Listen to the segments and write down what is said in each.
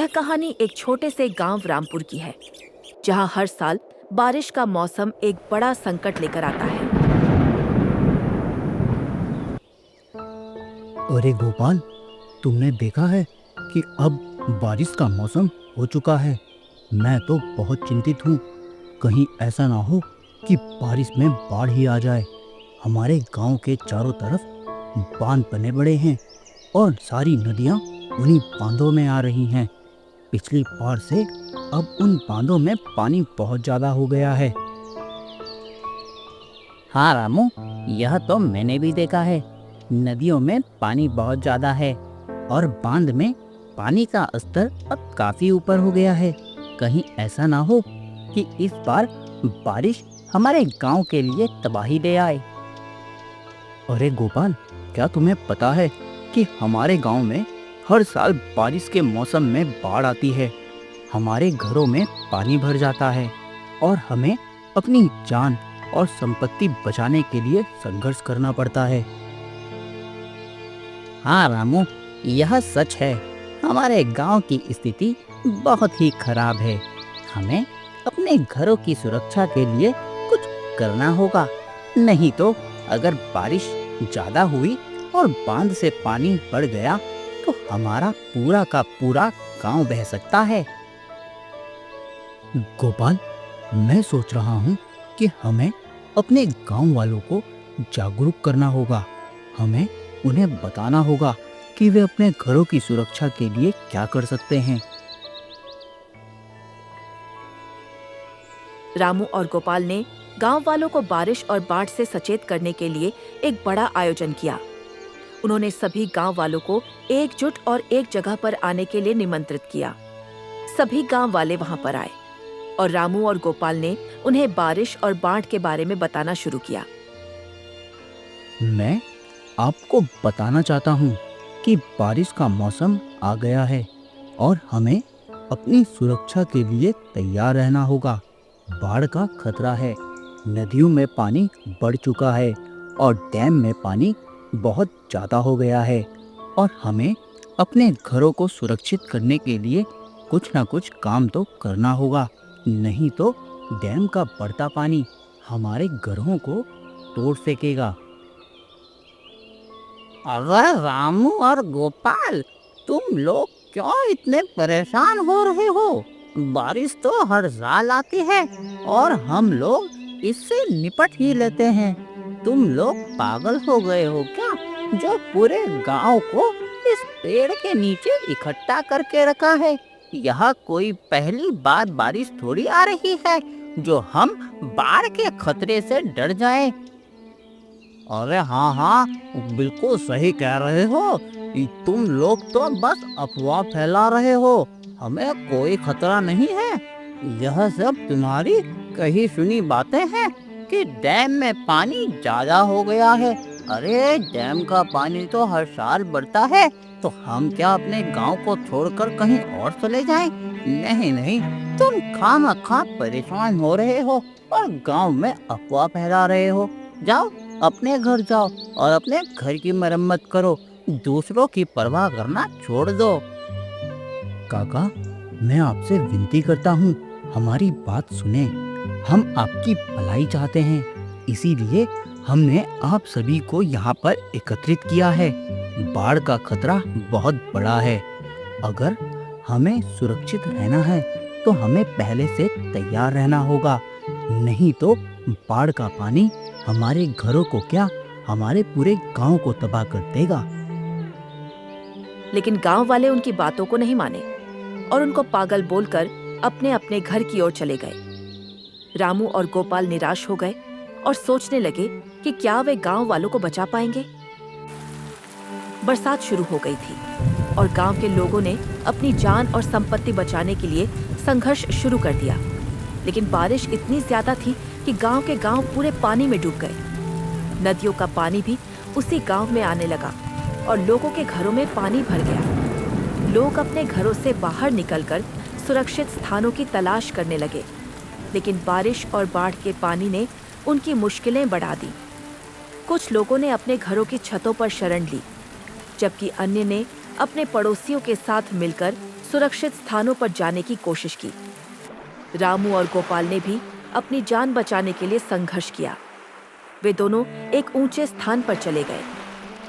यह कहानी एक छोटे से गांव रामपुर की है, जहां हर साल बारिश का मौसम एक बड़ा संकट लेकर आता है। अरे गोपाल, तुमने देखा है कि अब बारिश का मौसम हो चुका है। मैं तो बहुत चिंतित हूँ। कहीं ऐसा ना हो कि बारिश में बाढ़ ही आ जाए। हमारे गांव के चारों तरफ बांध बने पड़े हैं और सारी नदियाँ उन्हीं बांधों में आ रही हैं। पिछली बार से अब उन बांधों में पानी बहुत ज़्यादा हो गया है। हाँ रामू, यह तो मैंने भी देखा है। नदियों में पानी बहुत ज़्यादा है और बांध में पानी का स्तर अब काफ़ी ऊपर हो गया है। कहीं ऐसा ना हो कि इस बार बारिश हमारे गांव के लिए तबाही ले आए। अरे गोपाल, क्या तुम्हें पता है कि हमारे गांव में हर साल बारिश के मौसम में बाढ़ आती है। हमारे घरों में पानी भर जाता है और हमें अपनी जान और संपत्ति बचाने के लिए संघर्ष करना पड़ता है। हाँ रामू, यह सच है। हमारे गांव की स्थिति बहुत ही खराब है। हमें अपने घरों की सुरक्षा के लिए कुछ करना होगा, नहीं तो अगर बारिश ज़्यादा हुई और बांध से पानी बढ़ गया तो हमारा पूरा का पूरा गांव बह सकता है। गोपाल, मैं सोच रहा हूँ कि हमें अपने गांव वालों को जागरूक करना होगा। हमें उन्हें बताना होगा कि वे अपने घरों की सुरक्षा के लिए क्या कर सकते हैं। रामू और गोपाल ने गांव वालों को बारिश और बाढ़ से सचेत करने के लिए एक बड़ा आयोजन किया। उन्होंने सभी गांव वालों को एकजुट और एक जगह पर आने के लिए निमंत्रित किया। सभी गांव वाले वहां पर आए और रामू और गोपाल ने उन्हें बारिश और बाढ़ के बारे में बताना शुरू किया। मैं आपको बताना चाहता हूँ कि बारिश का मौसम आ गया है और हमें अपनी सुरक्षा के लिए तैयार रहना होगा। बाढ़ का खतरा है। नदियों में पानी बढ़ चुका है और डैम में पानी बहुत ज़्यादा हो गया है और हमें अपने घरों को सुरक्षित करने के लिए कुछ ना कुछ काम तो करना होगा, नहीं तो डैम का बढ़ता पानी हमारे घरों को तोड़ फेंकेगा। अगर रामू और गोपाल, तुम लोग क्यों इतने परेशान हो रहे हो? बारिश तो हर साल आती है और हम लोग इससे निपट ही लेते हैं। तुम लोग पागल हो गए हो क्या, जो पूरे गांव को इस पेड़ के नीचे इकट्ठा करके रखा है? यह कोई पहली बार बारिश थोड़ी आ रही है जो हम बाढ़ के खतरे से डर जाएं। अरे हाँ हाँ, बिल्कुल सही कह रहे हो। तुम लोग तो बस अफवाह फैला रहे हो। हमें कोई खतरा नहीं है। यह सब तुम्हारी कही सुनी बातें हैं कि डैम में पानी ज्यादा हो गया है। अरे डैम का पानी तो हर साल बढ़ता है, तो हम क्या अपने गांव को छोड़कर कहीं और चले जाएं? नहीं नहीं, तुम खामखा परेशान हो रहे हो और गांव में अफवाह फैला रहे हो। जाओ, अपने घर जाओ और अपने घर की मरम्मत करो। दूसरों की परवाह करना छोड़ दो। काका, मैं आपसे विनती करता हूँ, हमारी बात सुने। हम आपकी भलाई चाहते हैं, इसीलिए हमने आप सभी को यहाँ पर एकत्रित किया है। बाढ़ का खतरा बहुत बड़ा है। अगर हमें सुरक्षित रहना है तो हमें पहले से तैयार रहना होगा, नहीं तो बाढ़ का पानी हमारे घरों को क्या, हमारे पूरे गांव को तबाह कर देगा। लेकिन गांव वाले उनकी बातों को नहीं माने और उनको पागल बोलकर अपने अपने घर की ओर चले गए। रामू और गोपाल निराश हो गए और सोचने लगे कि क्या वे गांव वालों को बचा पाएंगे। बरसात शुरू हो गई थी और गांव के लोगों ने अपनी जान और संपत्ति बचाने के लिए संघर्ष शुरू कर दिया। लेकिन बारिश इतनी ज्यादा थी कि गांव के गांव पूरे पानी में डूब गए। नदियों का पानी भी उसी गांव में आने लगा और लोगों के घरों में पानी भर गया। लोग अपने घरों से बाहर निकलकर सुरक्षित स्थानों की तलाश करने लगे, लेकिन बारिश और बाढ़ के पानी ने उनकी मुश्किलें बढ़ा दी। कुछ लोगों ने अपने घरों की छतों पर शरण ली, जबकि अन्य ने अपने पड़ोसियों के साथ मिलकर सुरक्षित स्थानों पर जाने की कोशिश की। रामू और गोपाल ने भी अपनी जान बचाने के लिए संघर्ष किया। वे दोनों एक ऊंचे स्थान पर चले गए,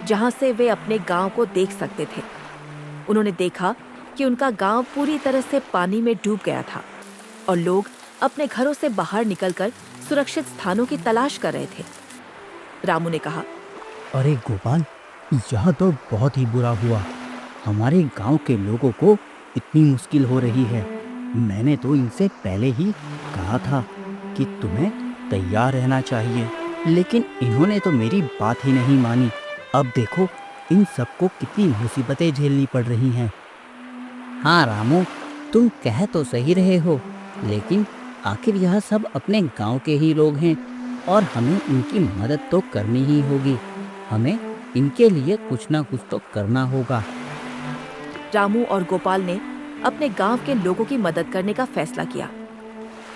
जहां से वे अपने गांव को देख सकते थे। उन्होंने देखा कि उनका गांव पूरी तरह से पानी में डूब गया था और लोग अपने घरों से बाहर निकलकर सुरक्षित स्थानों की तलाश कर रहे थे। रामू ने कहा, अरे गोपाल, यह तो बहुत ही बुरा हुआ। हमारे गांव के लोगों को इतनी मुश्किल हो रही है। मैंने तो इनसे पहले ही कहा था कि तुम्हें तैयार रहना चाहिए, लेकिन इन्होंने तो मेरी बात ही नहीं मानी। अब देखो इन सबको कितनी मुसीबतें झेलनी पड़ रही हैं। हाँ रामू, तुम कह तो सही रहे हो, लेकिन आखिर यह सब अपने गांव के ही लोग हैं और हमें इनकी मदद तो करनी ही होगी। हमें इनके लिए कुछ ना कुछ तो करना होगा। रामू और गोपाल ने अपने गांव के लोगों की मदद करने का फैसला किया।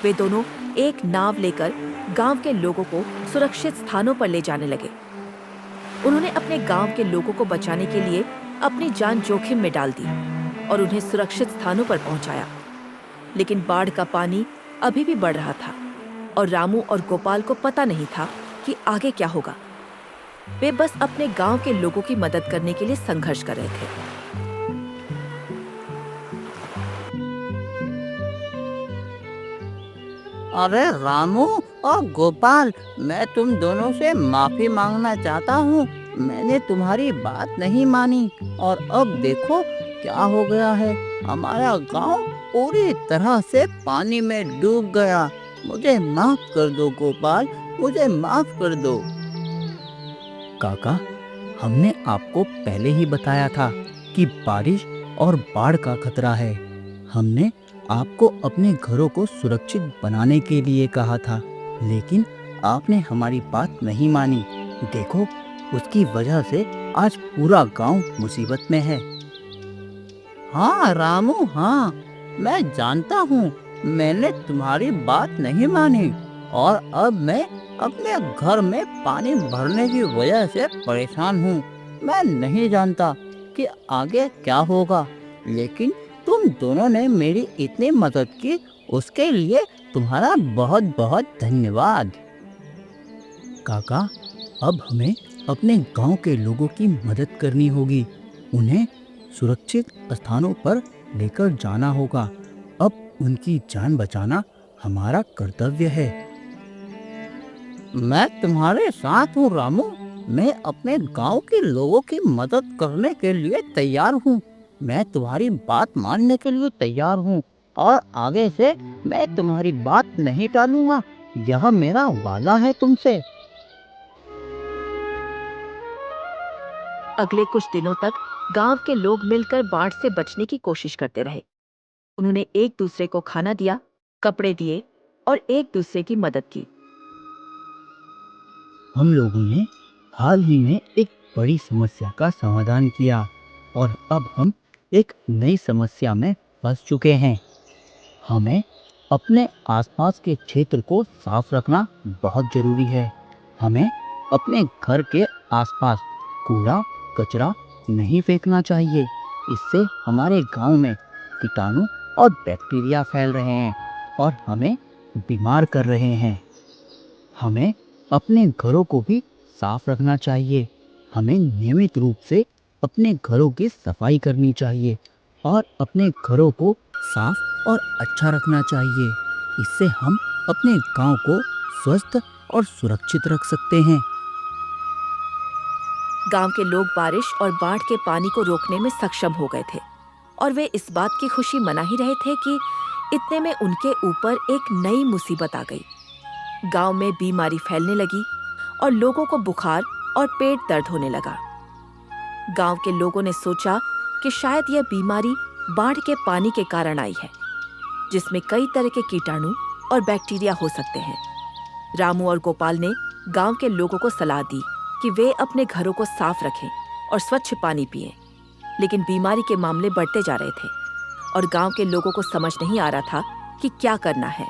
वे दोनों एक नाव लेकर गांव के लोगों को सुरक्षित स्थानों पर ले जाने लगे। उन्होंने अपने गांव के लोगों को बचाने के लिए अपनी जान जोखिम में डाल दी और उन्हें सुरक्षित स्थानों पर पहुंचाया। लेकिन बाढ़ का पानी अभी भी बढ़ रहा था और रामू और गोपाल को पता नहीं था कि आगे क्या होगा। वे बस अपने गांव के लोगों की मदद करने के लिए संघर्ष कर रहे थे। अरे रामू और गोपाल, मैं तुम दोनों से माफी मांगना चाहता हूँ। मैंने तुम्हारी बात नहीं मानी और अब देखो क्या हो गया है। हमारा गांव पूरी तरह से पानी में डूब गया। मुझे माफ कर दो गोपाल, मुझे माफ कर दो। काका, हमने आपको पहले ही बताया था कि बारिश और बाढ़ का खतरा है। हमने आपको अपने घरों को सुरक्षित बनाने के लिए कहा था, लेकिन आपने हमारी बात नहीं मानी। देखो, उसकी वजह से आज पूरा गांव मुसीबत में है। हाँ रामू, हाँ, मैं जानता हूँ मैंने तुम्हारी बात नहीं मानी और अब मैं अपने घर में पानी भरने की वजह से परेशान हूँ। मैं नहीं जानता कि आगे क्या होगा, लेकिन तुम दोनों ने मेरी इतनी मदद की, उसके लिए तुम्हारा बहुत बहुत धन्यवाद। काका, अब हमें अपने गांव के लोगों की मदद करनी होगी। उन्हें सुरक्षित स्थानों पर लेकर जाना होगा। अब उनकी जान बचाना हमारा कर्तव्य है। मैं तुम्हारे साथ हूँ रामू। मैं अपने गांव के लोगों की मदद करने के लिए तैयार हूँ। मैं तुम्हारी बात मानने के लिए तैयार हूँ और आगे से मैं तुम्हारी बात नहीं टालूंगा। यह मेरा वादा है तुमसे। अगले कुछ दिनों तक गांव के लोग मिलकर बाढ़ से बचने की कोशिश करते रहे। उन्होंने एक दूसरे को खाना दिया, कपड़े दिए और एक दूसरे की मदद की। हम लोगों ने हाल ही में एक बड़ी समस्या का समाधान किया और अब हम एक नई समस्या में फंस चुके हैं। हमें अपने आसपास के क्षेत्र को साफ रखना बहुत जरूरी है। हमें अपने घर के आसपास कूड़ा कचरा नहीं फेंकना चाहिए। इससे हमारे गांव में कीटाणु और बैक्टीरिया फैल रहे हैं और हमें बीमार कर रहे हैं। हमें अपने घरों को भी साफ रखना चाहिए। हमें नियमित रूप से अपने घरों की सफाई करनी चाहिए और अपने घरों को साफ और अच्छा रखना चाहिए। इससे हम अपने गांव को स्वस्थ और सुरक्षित रख सकते हैं। गांव के लोग बारिश और बाढ़ के पानी को रोकने में सक्षम हो गए थे और वे इस बात की खुशी मना ही रहे थे कि इतने में उनके ऊपर एक नई मुसीबत आ गई। गांव में बीमारी फैलने लगी और लोगों को बुखार और पेट दर्द होने लगा। गांव के लोगों ने सोचा कि शायद यह बीमारी बाढ़ के पानी के कारण आई है, जिसमें कई तरह के कीटाणु और बैक्टीरिया हो सकते हैं। रामू और गोपाल ने गांव के लोगों को सलाह दी कि वे अपने घरों को साफ रखें और स्वच्छ पानी पिएं। लेकिन बीमारी के मामले बढ़ते जा रहे थे और गांव के लोगों को समझ नहीं आ रहा था कि क्या करना है।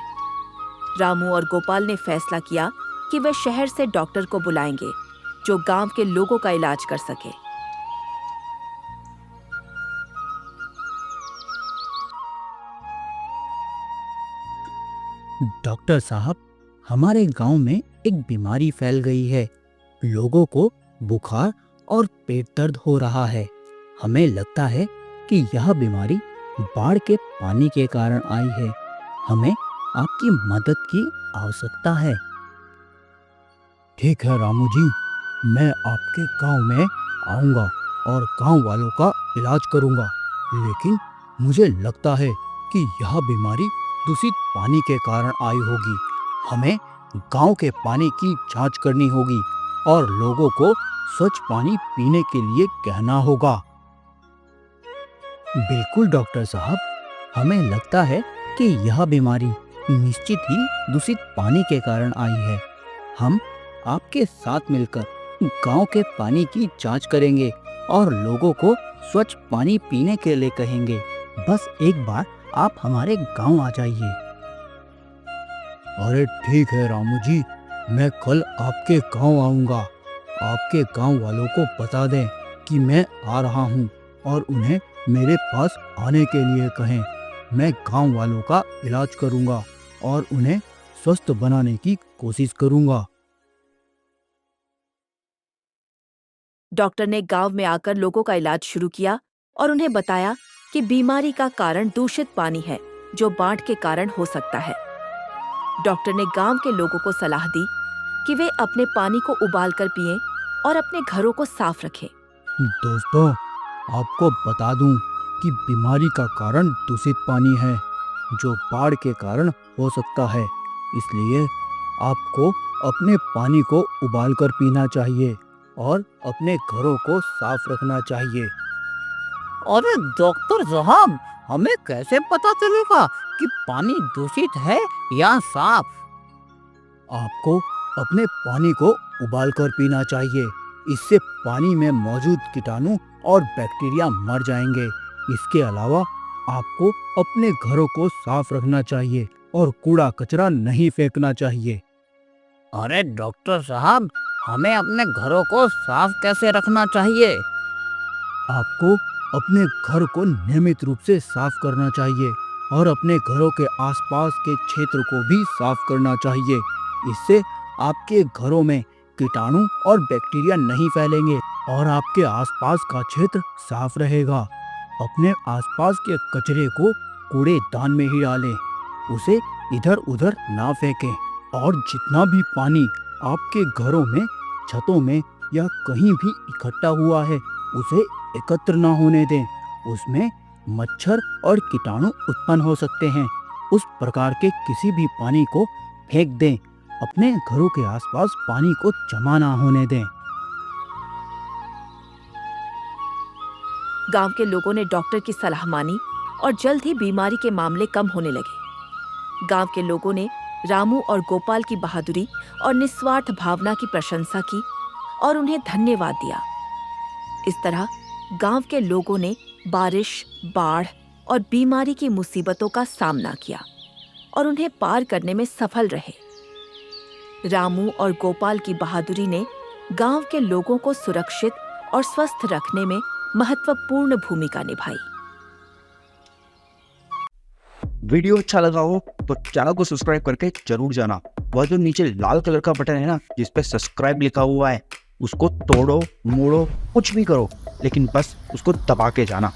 रामू और गोपाल ने फैसला किया कि वे शहर से डॉक्टर को बुलाएंगे जो गांव के लोगों का इलाज कर सके। डॉक्टर साहब, हमारे गांव में एक बीमारी फैल गई है। लोगों को बुखार और पेट दर्द हो रहा है। हमें लगता है कि यह बीमारी बाढ़ के पानी के कारण आई है। हमें आपकी मदद की आवश्यकता है। ठीक है रामू जी, मैं आपके गांव में आऊंगा और गांव वालों का इलाज करूंगा। लेकिन मुझे लगता है कि यह बीमारी दूषित पानी के कारण आई होगी। हमें गांव के पानी की जांच करनी होगी और लोगों को स्वच्छ पानी पीने के लिए कहना होगा। बिल्कुल डॉक्टर साहब, हमें लगता है कि यह बीमारी निश्चित ही दूषित पानी के कारण आई है। हम आपके साथ मिलकर गांव के पानी की जांच करेंगे और लोगों को स्वच्छ पानी पीने के लिए कहेंगे। बस एक बार आप हमारे गांव आ जाइए। अरे ठीक है रामू जी, मैं कल आपके गांव आऊंगा। आपके गांव वालों को बता दें कि मैं आ रहा हूं और उन्हें मेरे पास आने के लिए कहें। मैं गांव वालों का इलाज करूंगा और उन्हें स्वस्थ बनाने की कोशिश करूंगा। डॉक्टर ने गांव में आकर लोगों का इलाज शुरू किया और उन्हें बताया कि बीमारी का कारण दूषित पानी है, जो बाढ़ के कारण हो सकता है। डॉक्टर ने गांव के लोगों को सलाह दी कि वे अपने पानी को उबालकर पिएं और अपने घरों को साफ रखें। दोस्तों, आपको बता दूं कि बीमारी का कारण दूषित पानी है, जो बाढ़ के कारण हो सकता है। इसलिए आपको अपने पानी को उबालकर पीना चाहिए और अपने घरों को साफ रखना चाहिए। अरे डॉक्टर साहब, हमें कैसे पता चलेगा कि पानी दूषित है या साफ? आपको अपने पानी को उबालकर पीना चाहिए। इससे पानी में मौजूद कीटाणु और बैक्टीरिया मर जाएंगे। इसके अलावा आपको अपने घरों को साफ रखना चाहिए और कूड़ा कचरा नहीं फेंकना चाहिए। अरे डॉक्टर साहब, हमें अपने घरों को साफ कैसे रखना चाहिए? आपको अपने घर को नियमित रूप से साफ करना चाहिए और अपने घरों के आसपास के क्षेत्र को भी साफ करना चाहिए। इससे आपके घरों में कीटाणु और बैक्टीरिया नहीं फैलेंगे और आपके आसपास का क्षेत्र साफ रहेगा। अपने आसपास के कचरे को कूड़ेदान में ही डालें, उसे इधर उधर ना फेंकें और जितना भी पानी आपके घरों में, छतों में या कहीं भी इकट्ठा हुआ है, उसे एकत्र ना होने दें। उसमें मच्छर और कीटाणु उत्पन्न हो सकते हैं। उस प्रकार के किसी भी पानी को फेंक दें। अपने घरों के आसपास पानी को जमा ना होने दें। गांव के लोगों ने डॉक्टर की सलाह मानी और जल्द ही बीमारी के मामले कम होने लगे। गांव के लोगों ने रामू और गोपाल की बहादुरी और निस्वार्थ भावना की प्रशंसा की और उन्हें धन्यवाद दिया। इस तरह गांव के लोगों ने बारिश, बाढ़ और बीमारी की मुसीबतों का सामना किया और उन्हें पार करने में सफल रहे। रामू और गोपाल की बहादुरी ने गांव के लोगों को सुरक्षित और स्वस्थ रखने में महत्वपूर्ण भूमिका निभाई। वीडियो अच्छा लगा हो तो चैनल को सब्सक्राइब करके जरूर जाना। वह जो नीचे लाल कलर का बटन है ना, जिस पे सब्सक्राइब लिखा हुआ है, उसको तोड़ो मोड़ो कुछ भी करो, लेकिन बस उसको दबा के जाना।